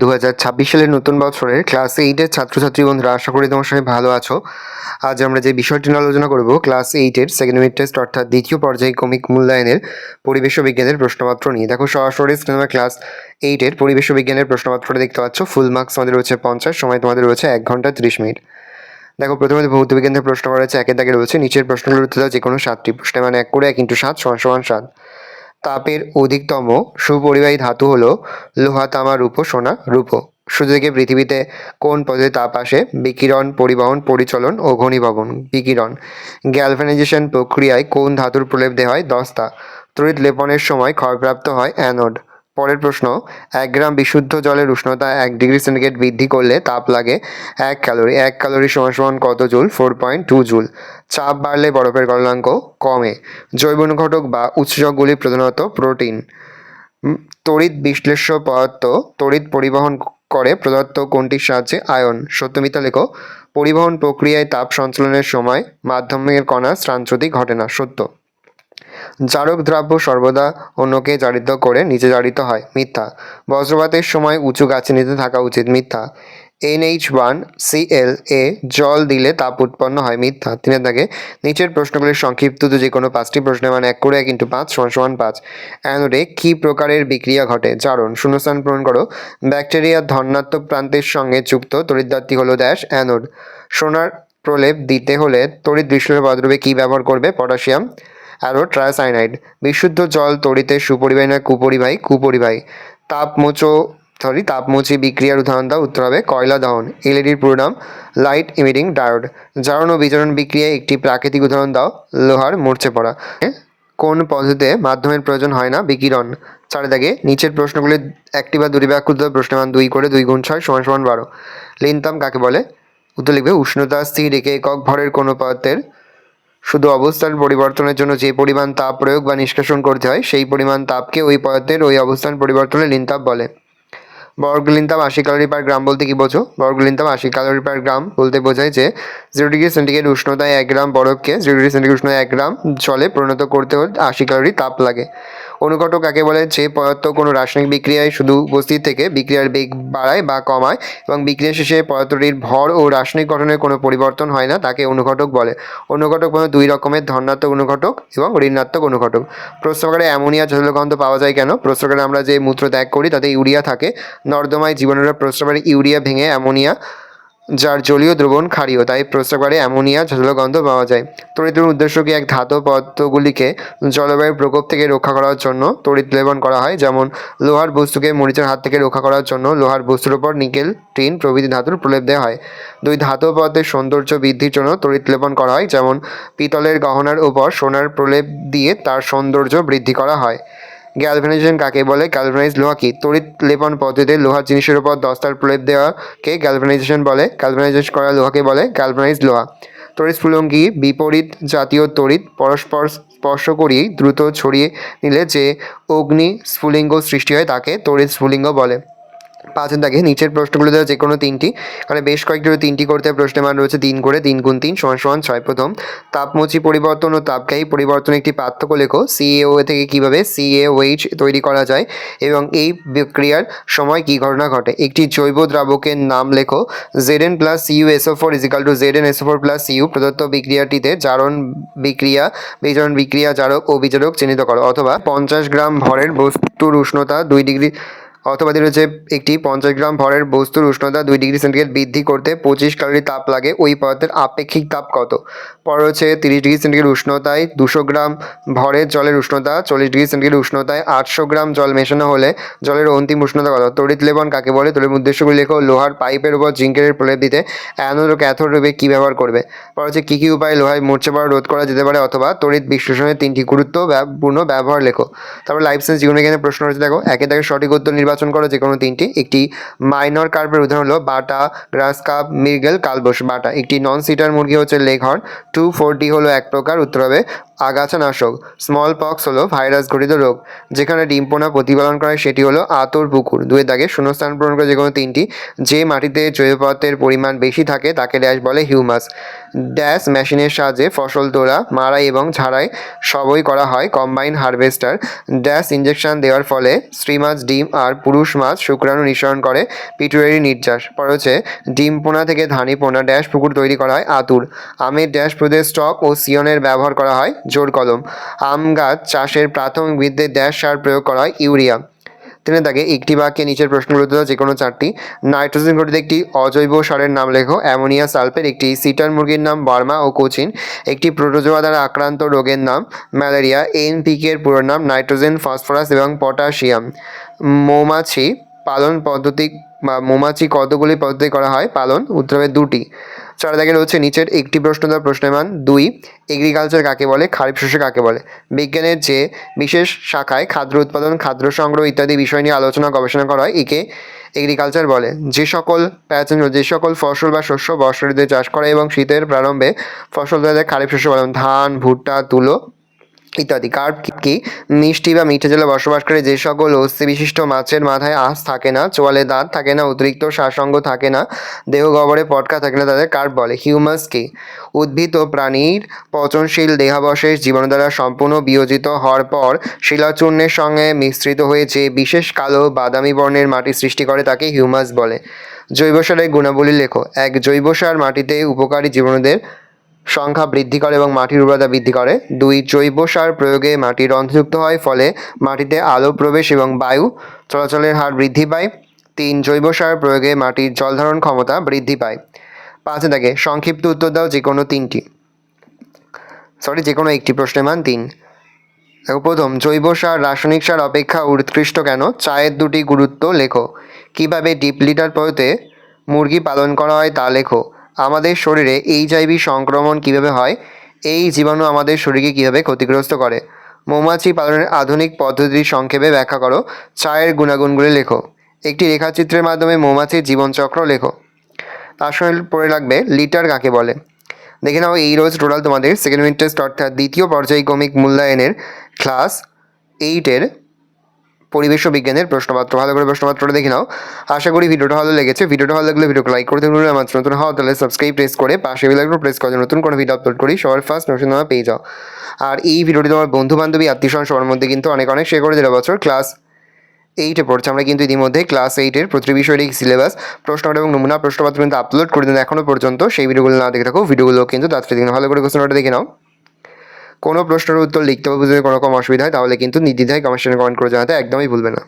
2026 সালের নতুন বছরের ক্লাস 8 এর ছাত্রছাত্রী বন্ধুরা, আশা করি তোমার সবাই ভালো আছো। আজ আমরা যে বিষয়টি নিয়ে আলোচনা করব, ক্লাস 8 এর সেকেন্ড ইউনিট টেস্ট অর্থাৎ দ্বিতীয় পর্যায়ক্রমিক মূল্যায়নের পরিবেশ ও বিজ্ঞানের প্রশ্নপত্র নিয়ে। দেখো সরাসরি স্ক্রিনে ক্লাস 8 এর পরিবেশ ও বিজ্ঞানের প্রশ্নপত্রটা দেখতে পাচ্ছ। ফুল মার্কস আমাদের রয়েছে 50, সময় তোমাদের রয়েছে 1 ঘন্টা 30 মিনিট। দেখো প্রথমে ভৌত বিজ্ঞানের প্রশ্ন করা হয়েছে, একের দাগে রয়েছে নিচের প্রশ্নগুলোর উত্তর দাও যে কোনো 7টি প্রশ্নের মানে 1 করে 1 × 7 = 7। তাপের অধিকতম সুপরিবাহী ধাতু হলো লোহা, তামা, রূপো, সোনা। রূপো। সূর্য থেকে পৃথিবীতে কোন পদ্ধতিতে তাপ আসে? বিকিরণ, পরিবহন, পরিচলন ও ঘনীভবন। বিকিরণ। গ্যালভানাইজেশন প্রক্রিয়ায় কোন ধাতুর প্রলেপ দেওয়া হয়? দস্তা। তড়িৎ লেপনের সময় ক্ষয়প্রাপ্ত হয় অ্যানোড। পরের প্রশ্ন, 1 গ্রাম বিশুদ্ধ জলের উষ্ণতা 1 ডিগ্রি সেন্টিগ্রেড বৃদ্ধি করলে তাপ লাগে 1 ক্যালোরি। 1 ক্যালোরি সমান কত জুল? 4.2 জুল। চাপ বাড়লে বরফের গলনাঙ্ক কমে। জৈব অনুঘটক বা উৎসেচকগুলি প্রধানত প্রোটিন। তড়িৎ বিশ্লেষ্য পদার্থ তড়িৎ পরিবহন করে প্রদত্ত কোনটির সাহায্যে? আয়ন। সত্য মিথ্যা লেখো। পরিবহন প্রক্রিয়ায় তাপ সঞ্চালনের সময় মাধ্যমের কণা স্থানচ্যুতি ঘটে না। সত্য। জারক দ্রব্য সর্বদা অন্যকে জারিত করে নিচে জারিত হয়। মিথ্যা। বজ্রপাতের সময় উঁচু গাছের নিচে থাকা উচিত। মিথ্যা। NH2Cl এ জল দিলে তাপ উৎপন্ন হয়। মিথ্যা। 3 দাগে নিচের প্রশ্নগুলির সংক্ষিপ্ত যে কোনো 5টি প্রশ্নের মানে 1 করে 1 × 5 = 5। অ্যানোডে কী প্রকারের বিক্রিয়া ঘটে? জারণ। শূন্যস্থান পূরণ করো। ব্যাকটেরিয়ার ধনাত্মক প্রান্তের সঙ্গে যুক্ত তড়িৎদ্বারটি হলো ড্যাশ অ্যানোড। সোনার প্রলেপ দিতে হলে তড়িৎ বিশ্লেষণ পদ্ধতিতে কী ব্যবহার করবে? Potassium auro tricyanide. বিশুদ্ধ জল তড়িতের সুপরিবাহী না কুপরিবাহী? কুপরিবাহী। তাপমোচী বিক্রিয়ার উদাহরণ দাও। উত্তর হবে কয়লা দহন। এলইডির পুরো নাম লাইট ইমিটিং ডায়োড। জারণ ও বিজারণ বিক্রিয়ায় একটি প্রাকৃতিক উদাহরণ দাও। লোহার মরচে পড়া। কোন পদ্ধতিতে মাধ্যমের প্রয়োজন হয় না? বিকিরণ। 4 দাগে নিচের প্রশ্নগুলি একটি বা দুটি বাক্য উত্তর প্রশ্নের মান 2 করে 2 × 6 = 12। লিনতাম কাকে বলে? উত্তর লিখবে উষ্ণতা স্থির রেখে একক ভরের কোনো পদার্থের শুধু অবস্থান পরিবর্তনের জন্য যে পরিমাণ তাপ প্রয়োগ বা নিষ্কাশন করতে হয় সেই পরিমাণ তাপকে ওই পদার্থের ওই অবস্থান পরিবর্তনে লিনতাপ বলে। বর্গ লিনতাপ 80 ক্যালোরি পার গ্রাম বলতে কি বোঝো? বর্গ লিনতাপ 80 ক্যালোরি পার গ্রাম বলতে বোঝায় যে 0 ডিগ্রি সেন্টিগ্রেড উষ্ণতায় 1 গ্রাম বরফকে 0 ডিগ্রি সেন্টিগ্রেড উষ্ণতায় 1 গ্রাম জলে পরিণত করতে হলে 80 ক্যালোরি তাপ লাগে। অনুঘটক কাকে বলে? যে পদার্থ কোনো রাসায়নিক বিক্রিয়ায় শুধু উপস্থিত থেকে বিক্রিয়ার বেগ বাড়ায় বা কমায় এবং বিক্রিয়া শেষে পদার্থটির ভর ও রাসায়নিক গঠনের কোনো পরিবর্তন হয় না, তাকে অনুঘটক বলে। অনুঘটক মানে 2 রকমের, ধনাত্মক অনুঘটক এবং ঋণাত্মক অনুঘটক। প্রস্রাবগারে অ্যামোনিয়া ঝাঁঝালো গন্ধ পাওয়া যায় কেন? প্রস্রাবগারে আমরা যে মূত্র ত্যাগ করি তাতে ইউরিয়া থাকে। নর্দমায় জীবাণুরা প্রস্রাবের ইউরিয়া ভেঙে অ্যামোনিয়া, যার জলীয় দ্রবণ ক্ষারীয়, তাই প্রস্রাবগারে অ্যামোনিয়া ঝাঁঝালো গন্ধ পাওয়া যায়। তড়িতের উদ্দেশ্য কি? এক ধাতব পদার্থগুলিকে জলবায়ুর প্রকোপ থেকে রক্ষা করার জন্য তড়িৎ লেপন করা হয়। যেমন লোহার বস্তুকে মরিচের হাত থেকে রক্ষা করার জন্য লোহার বস্তুর উপর নিকেল, টিন প্রভৃতি ধাতুর প্রলেপ দেওয়া হয়। 2 ধাতব পদার্থের সৌন্দর্য বৃদ্ধির জন্য তড়িৎ লেপন করা হয়। যেমন পিতলের গহনার উপর সোনার প্রলেপ দিয়ে তার সৌন্দর্য বৃদ্ধি করা হয়। গ্যালভানাইজেশন কাকে বলে? গ্যালভানাইজ লোহা কি? তড়িৎ লেপন পদ্ধতিতে লোহার জিনিসের উপর দস্তার প্রলেপ দেওয়াকে গ্যালভানাইজেশন বলে। গ্যালভানাইজ করা লোহাকে বলে গ্যালভানাইজ লোহা। তড়িৎ স্ফুলঙ্গ কি? বিপরীত জাতীয় তড়িৎ পরস্পর স্পর্শ করিয়ে দ্রুত ছড়িয়ে নিলে যে অগ্নি স্ফুলিঙ্গ সৃষ্টি হয় তাকে তড়িৎ স্ফুলিঙ্গ বলে। 5 দাগে নিচের প্রশ্নগুলো দেওয়া যে কোনো 3টি, মানে বেশ কয়েকটি 3টি করতে প্রশ্নের মান রয়েছে 3 করে 3 × 3 = 6। প্রথম, তাপমোচী পরিবর্তন ও তাপগ্রাহী পরিবর্তন একটি পার্থক্য লেখো। CaOH থেকে কিভাবে CaOH তৈরি করা যায় এবং এই বিক্রিয়ার সময় কি ঘটনা ঘটে? একটি জৈব দ্রাবকের নাম লেখো। Zn + CuSO4 = ZnSO4 + Cu। প্রদত্ত বিক্রিয়াটিতে জারণ বিক্রিয়া, বিজারণ বিক্রিয়া, জারক ও বিজারক চিহ্নিত করো। অথবা 50 গ্রাম ভরের বস্তুর উষ্ণতা 2 ডিগ্রি অথবা হচ্ছে একটি 50 গ্রাম ভরের বস্তুর উষ্ণতা 2 ডিগ্রি সেন্টিগ্রেড বৃদ্ধি করতে 25 ক্যালোরি তাপ লাগে। ওই পদার্থের আপেক্ষিক তাপ কত? পরে হচ্ছে 30 ডিগ্রি সেন্টিগ্রেড উষ্ণতায় 200 গ্রাম ভরের জলের উষ্ণতা, 40 ডিগ্রি সেন্টিগ্রেড উষ্ণতায় 800 গ্রাম জল মেশানো হলে জলের অন্তিম উষ্ণতা কত? তড়িৎ লেপন কাকে বলে? তড়িৎ উদ্দেশ্যগুলি লেখো। লোহার পাইপের উপর জিঙ্কের প্রলেপ দিতে অ্যানোড ও ক্যাথোড রূপে কী ব্যবহার করবে? পরে হচ্ছে কী কী উপায়ে লোহায় মরচে পড়া রোধ করা যেতে পারে? অথবা তড়িৎ বিশ্লেষণের 3টি গুরুত্বপূর্ণ ব্যবহার লেখো। তারপর লাইফ সায়েন্স জীবনবিজ্ঞানের প্রশ্ন রয়েছে, দেখো। একে থেকে সঠিক উত্তর নির্বাচন করো যে কোনো 3টি। একটি মাইনর কার্পের উদাহরণ হলো বাটা, গ্রাস কাপ, মৃগেল, কালবোস। বাটা একটি নন সিটার মুরগি হচ্ছে লেঘর্ন। 2,4-D হলো এক প্রকার। উত্তর হবে আগাছানাশক। স্মল পক্স হলো ভাইরাস ঘটিত রোগ। যেখানে ডিম্পোনা প্রতিপালন করে সেটি হলো আতর পুকুর। 2 দাগে শূন্যস্থান পূরণ করে যে কোনো তিনটি। যে মাটিতে জৈব পদার্থের পরিমাণ বেশি থাকে তাকে ড্যাশ বলে হিউমাস। ড্যাশ মেশিনের সাহায্যে ফসল তোলা, মাড়াই এবং ঝাড়াই সবই করা হয় কম্বাইন হারভেস্টার। ড্যাশ ইঞ্জেকশন দেওয়ার ফলে স্ত্রী মাছ ডিম আর পুরুষ মাছ শুক্রাণু নিঃসরণ করে পিটুইটারি নির্যাস। পর হচ্ছে ডিম পোনা থেকে ধানি পোনা ড্যাশ পুকুর তৈরি করা হয় আতুর। আমের ড্যাশ প্রদেশ স্টক ও সিয়নের ব্যবহার করা হয় জোর কলম। আম গাছ চাষের প্রাথমিক বৃদ্ধিতে ড্যাশ সার প্রয়োগ করা হয় ইউরিয়া। 3 দাগে একটি বাক্যে নিচের প্রশ্নগুলো দেওয়া যে কোনো 4টি। নাইট্রোজেন ঘটিত একটি অজৈব সারের নাম লেখো। Ammonia sulphate. একটি সিটার মুরগির নাম বার্মা ও কোচিন। একটি প্রোটোজোয়া দ্বারা আক্রান্ত রোগের নাম ম্যালেরিয়া। এনপিকে এর পুরো নাম নাইট্রোজেন, ফসফরাস এবং পটাশিয়াম। মৌমাছি পালন পদ্ধতি বা মৌমাছি কতগুলি পদ্ধতি করা হয় পালন? উত্তর হবে 2টি। 4 দাগের হচ্ছে নিচের একটি প্রশ্ন দেওয়া প্রশ্নের মান 2। এগ্রিকালচার কাকে বলে? খারিফ শস্য কাকে বলে? বিজ্ঞানের যে বিশেষ শাখায় খাদ্য উৎপাদন, খাদ্য সংগ্রহ ইত্যাদি বিষয় নিয়ে আলোচনা গবেষণা করা হয় একে এগ্রিকালচার বলে। যে সকল ফসল বা শস্য বর্ষা ঋতুতে চাষ করে এবং শীতের প্রারম্ভে ফসল তাদের খারিফ শস্য বলে। ধান, ভুট্টা, তুলো ইত্যাদি। কার্প কি? মিষ্টি বা মিঠে জলে বসবাসকারী যে সকল অস্থি বিশিষ্ট মাছের মাথায় আঁশ থাকে না, চোয়ালে দাঁত থাকে না, অতিরিক্ত শ্বাসঙ্গ থাকে না, দেহ গহ্বরে পটকা থাকে না, তাদের কার্প বলে। হিউমাস কি? উদ্ভিদ ও প্রাণীর পচনশীল দেহাবশেষ জীবাণু দ্বারা সম্পূর্ণ বিয়োজিত হওয়ার পর শিলাচূর্ণের সঙ্গে মিশ্রিত হয়ে যে বিশেষ কালো বাদামি বর্ণের মাটি সৃষ্টি করে তাকে হিউমাস বলে। জৈব সারের গুণাবলী লেখো। 1 জৈব সার মাটিতে উপকারী জীবাণুদের সংখ্যা বৃদ্ধি করে এবং মাটির উর্বরতা বৃদ্ধি করে। 2 জৈব সার প্রয়োগে মাটি রন্ধ্রযুক্ত হয়, ফলে মাটিতে আলো প্রবেশ এবং বায়ু চলাচলের হার বৃদ্ধি পায়। 3 জৈব সার প্রয়োগে মাটির জল ধারণ ক্ষমতা বৃদ্ধি পায়। 5 দাগে সংক্ষিপ্ত উত্তর দাও যে কোনো একটি প্রশ্নের মান 3। দেখো, প্রথম, জৈব সার রাসায়নিক সার অপেক্ষা উৎকৃষ্ট কেন? চায়ের 2টি গুরুত্ব লেখো। কিভাবে ডিপ লিটার পদ্ধতিতে মুরগি পালন করা হয় তা লেখো। আমাদের শরীরে এইচআইভি সংক্রমণ কিভাবে হয়? এই জীবাণু আমাদের শরীরকে কিভাবে ক্ষতিগ্রস্ত করে? মৌমাছি পালনের আধুনিক পদ্ধতি সংক্ষেপে ব্যাখ্যা করো। চায়ের গুণাগুণগুলি লেখো। একটি রেখাচিত্রের মাধ্যমে মৌমাছির জীবনচক্র লেখো। তার সঙ্গে পড়ে রাখবে লিটার কাকে বলে। দেখে নাও এই রোজ টোটাল তোমাদের সেকেন্ড ইউনিট টেস্ট অর্থাৎ দ্বিতীয় পর্যায়ক্রমিক মূল্যায়নের ক্লাস 8-এর পরিবেশ ও বিজ্ঞানের প্রশ্নপত্র। ভালো করে প্রশ্নপত্রটা দেখে নাও। আশা করি ভিডিওটা ভালো লেগেছে। ভিডিওটা ভালো লাগলে ভিডিওকে লাইক করে দেবেন। আমার নতুন হওয়া তাহলে সাবস্ক্রাইব প্রেস করে পাশে বেল আইকন প্রেস করে নতুন কোনো ভিডিও আপলোড করি সবার ফার্স্ট নোটিফিকেশন তোমরা পেয়ে যাও। আর এই ভিডিওটি তোমার বন্ধু বান্ধবী আত্মীয়স্বজন সবার মধ্যে কিন্তু অনেক শেয়ার করে দিলে। বছর ক্লাস 8-এ পড়ছে, আমরা কিন্তু ইতিমধ্যে ক্লাস 8-এর প্রতিটি বিষয়ের সিলেবাস প্রশ্নটা এবং নমুনা প্রশ্নপত্র কিন্তু আপলোড করে দিন এখনও পর্যন্ত। সেই ভিডিওগুলো না দেখে থাকো, ভিডিওগুলো কিন্তু তাড়াতাড়ি দেখে নাও। ভালো করে কোশ্চেনটা দেখে নাও। কোনো প্রশ্নের উত্তর লিখতে বা বুঝতে কোনো রকম অসুবিধা হয় তাহলে কিন্তু নির্দ্বিধায় কমেন্ট করে জানাতে একদমই ভুলবে না।